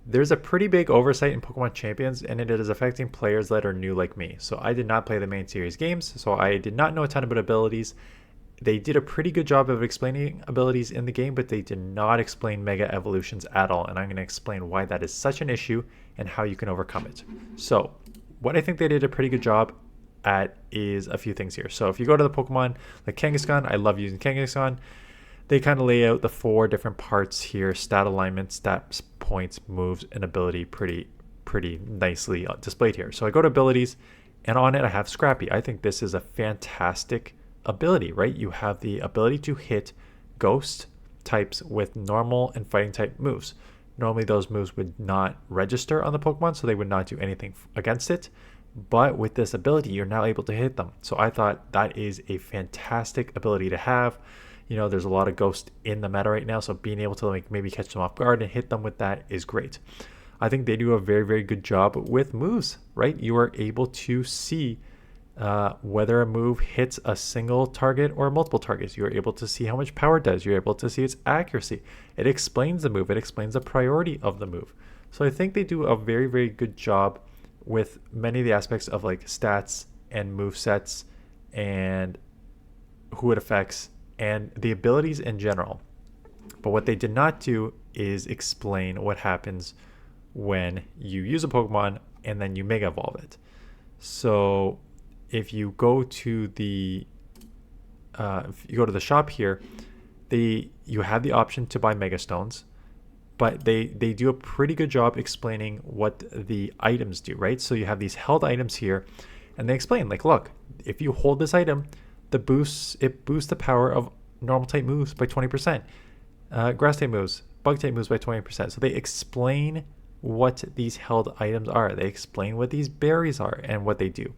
There's a pretty big oversight in Pokemon Champions, and it is affecting players that are new like me. So I did not play the main series games, so I did not know a ton about abilities. They did a pretty good job of explaining abilities in the game, but they did not explain Mega Evolutions at all, and I'm going to explain why that is such an issue and how you can overcome it. So, what I think they did a pretty good job at is a few things here. So, if you go to the Pokemon like Kangaskhan, I love using Kangaskhan. They kind of lay out the four different parts here: stat alignment, stat points, moves, and ability pretty nicely displayed here. So I go to abilities, and on it I have Scrappy. I think this is a fantastic ability, right? You have the ability to hit ghost types with normal and fighting type moves. Normally those moves would not register on the Pokemon, so they would not do anything against it. But with this ability, you're now able to hit them. So I thought that is a fantastic ability to have. You know, there's a lot of ghosts in the meta right now, so being able to like maybe catch them off guard and hit them with that is great. I think they do a very, very good job with moves, right? You are able to see whether a move hits a single target or multiple targets. You're able to see how much power it does. You're able to see its accuracy. It explains the move. It explains the priority of the move. So I think they do a very, very good job with many of the aspects of like stats and move sets and who it affects and the abilities in general. But what they did not do is explain what happens when you use a Pokemon and then you Mega Evolve it. So if you go to the shop here, you have the option to buy Mega Stones, but they do a pretty good job explaining what the items do, right? So you have these held items here, and they explain like, look, if you hold this item, it boosts the power of normal type moves by 20%, grass type moves, bug type moves by 20%. So they explain what these held items are. They explain what these berries are and what they do.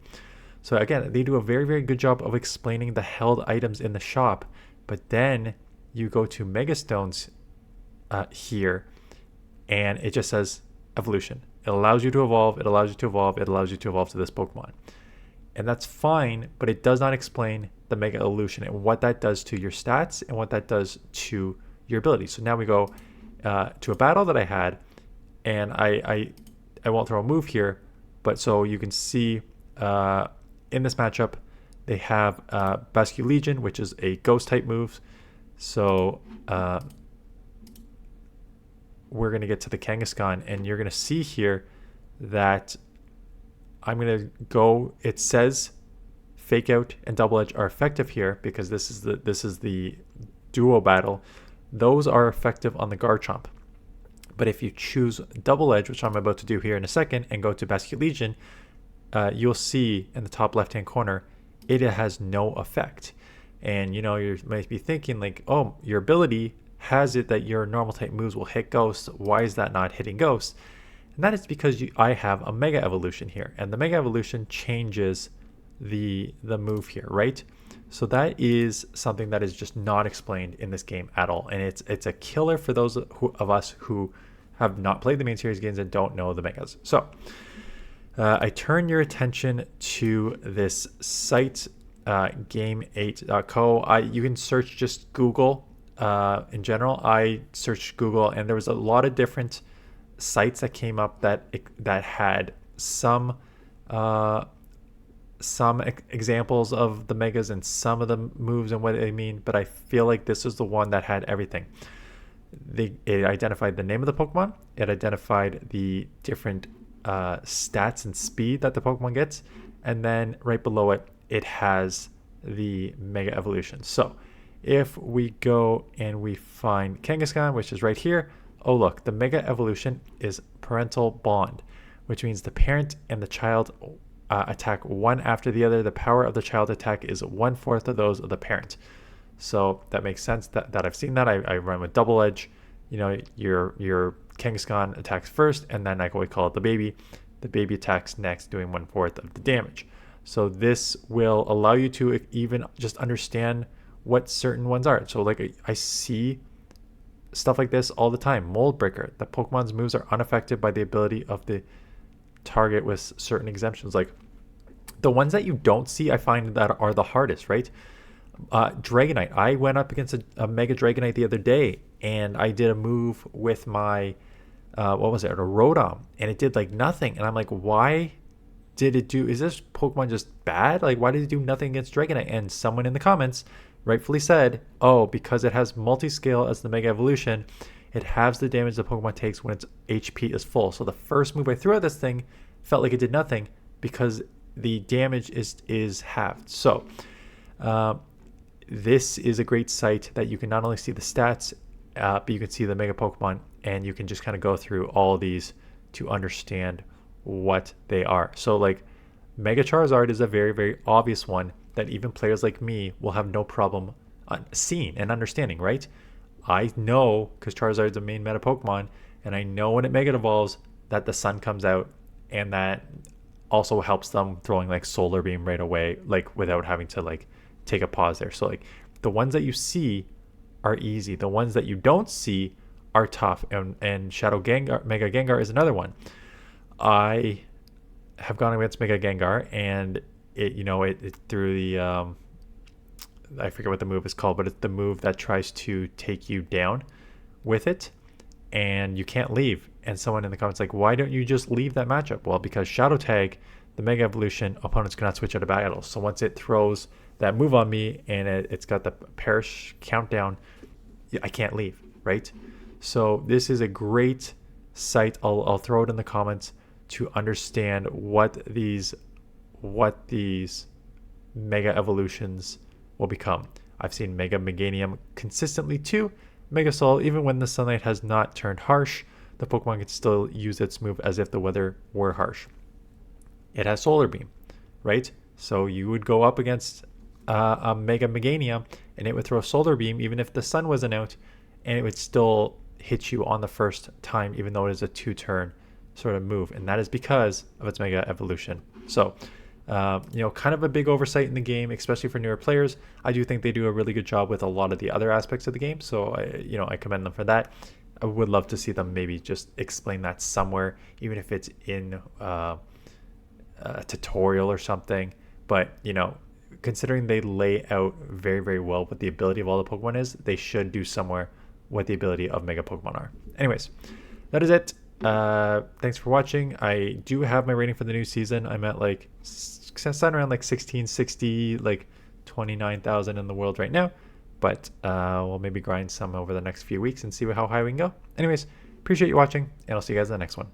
So again, they do a very, very good job of explaining the held items in the shop. But then you go to Mega Stones here, and it just says evolution. It allows you to evolve. It allows you to evolve. It allows you to evolve to this Pokemon. And that's fine, but it does not explain the Mega Evolution and what that does to your stats and what that does to your ability. So now we go to a battle that I had, and I won't throw a move here, but so you can see in this matchup, they have Basque Legion, which is a ghost type move. So we're going to get to the Kangaskhan, and you're going to see here that I'm going to go, it says Fake Out and Double Edge are effective here because this is the duo battle. Those are effective on the Garchomp. But if you choose Double Edge, which I'm about to do here in a second, and go to Basque Legion, you'll see in the top left-hand corner, it has no effect. And, you know, you might be thinking like, oh, your ability has it that your normal type moves will hit ghosts. Why is that not hitting ghosts? And that is because I have a Mega Evolution here. And the Mega Evolution changes the move here, right? So that is something that is just not explained in this game at all. And it's a killer for those of us who have not played the main series games and don't know the Megas. So I turn your attention to this site, game8.co. You can search just Google in general. I searched Google, and there was a lot of different sites that came up that had some examples of the Megas and some of the moves and what they mean, but I feel like this is the one that had everything. It identified the name of the Pokemon. It identified the different stats and speed that the Pokemon gets, and then right below it, it has the Mega Evolution. So if we go and we find Kangaskhan, which is right here, oh look, the Mega Evolution is Parental Bond, which means the parent and the child attack one after the other. The power of the child attack is 1/4 of those of the parent. So that makes sense that I've seen that. I run with Double Edge. You know, your Kangaskhan attacks first, and then I always call it the baby. The baby attacks next, doing 1/4 of the damage. So this will allow you to even just understand what certain ones are. So like I see stuff like this all the time. Mold Breaker. The Pokemon's moves are unaffected by the ability of the target with certain exemptions. Like the ones that you don't see, I find that are the hardest, right? Dragonite. I went up against a Mega Dragonite the other day, and I did a move with my what was it, a Rotom, and it did like nothing. And I'm like, why did it do? Is this Pokemon just bad? Like, why did it do nothing against Dragonite? And someone in the comments rightfully said, oh, because it has multi-scale as the Mega Evolution, it halves the damage the Pokemon takes when its HP is full. So the first move I threw at this thing felt like it did nothing because the damage is halved. So this is a great site that you can not only see the stats, but you can see the Mega Pokemon, and you can just kind of go through all of these to understand what they are. So like Mega Charizard is a very, very obvious one that even players like me will have no problem seeing and understanding, right? I know, because Charizard's a main meta Pokemon, and I know when it Mega Evolves that the sun comes out, and that also helps them throwing like Solar Beam right away, like without having to like take a pause there. So like the ones that you see are easy. The ones that you don't see are tough. And Shadow Gengar, Mega Gengar is another one. I have gone against Mega Gengar, and it through the I forget what the move is called, but it's the move that tries to take you down with it, and you can't leave. And someone in the comments like, why don't you just leave that matchup? Well, because Shadow Tag, the Mega Evolution, opponents cannot switch out of battle. So once it throws that move on me and it's got the perish countdown, I can't leave, right? So this is a great site. I'll throw it in the comments to understand what these Mega Evolutions will become. I've seen Mega Meganium consistently too. Mega Soul, even when the sunlight has not turned harsh, the Pokemon can still use its move as if the weather were harsh. It has Solar Beam, right? So you would go up against a Mega Meganium, and it would throw Solar Beam even if the sun wasn't out, and it would still hit you on the first time, even though it is a 2-turn sort of move, and that is because of its Mega Evolution. So kind of a big oversight in the game, especially for newer players. I do think they do a really good job with a lot of the other aspects of the game, so I commend them for that. I would love to see them maybe just explain that somewhere, even if it's in a tutorial or something. But considering they lay out very, very well what the ability of all the Pokemon is, they should do somewhere what the ability of Mega Pokemon are. Anyways, that is it. Thanks for watching. I do have my rating for the new season. I'm at like something around like 1660, like 29,000 in the world right now, but we'll maybe grind some over the next few weeks and see how high we can go. Anyways, appreciate you watching, and I'll see you guys in the next one.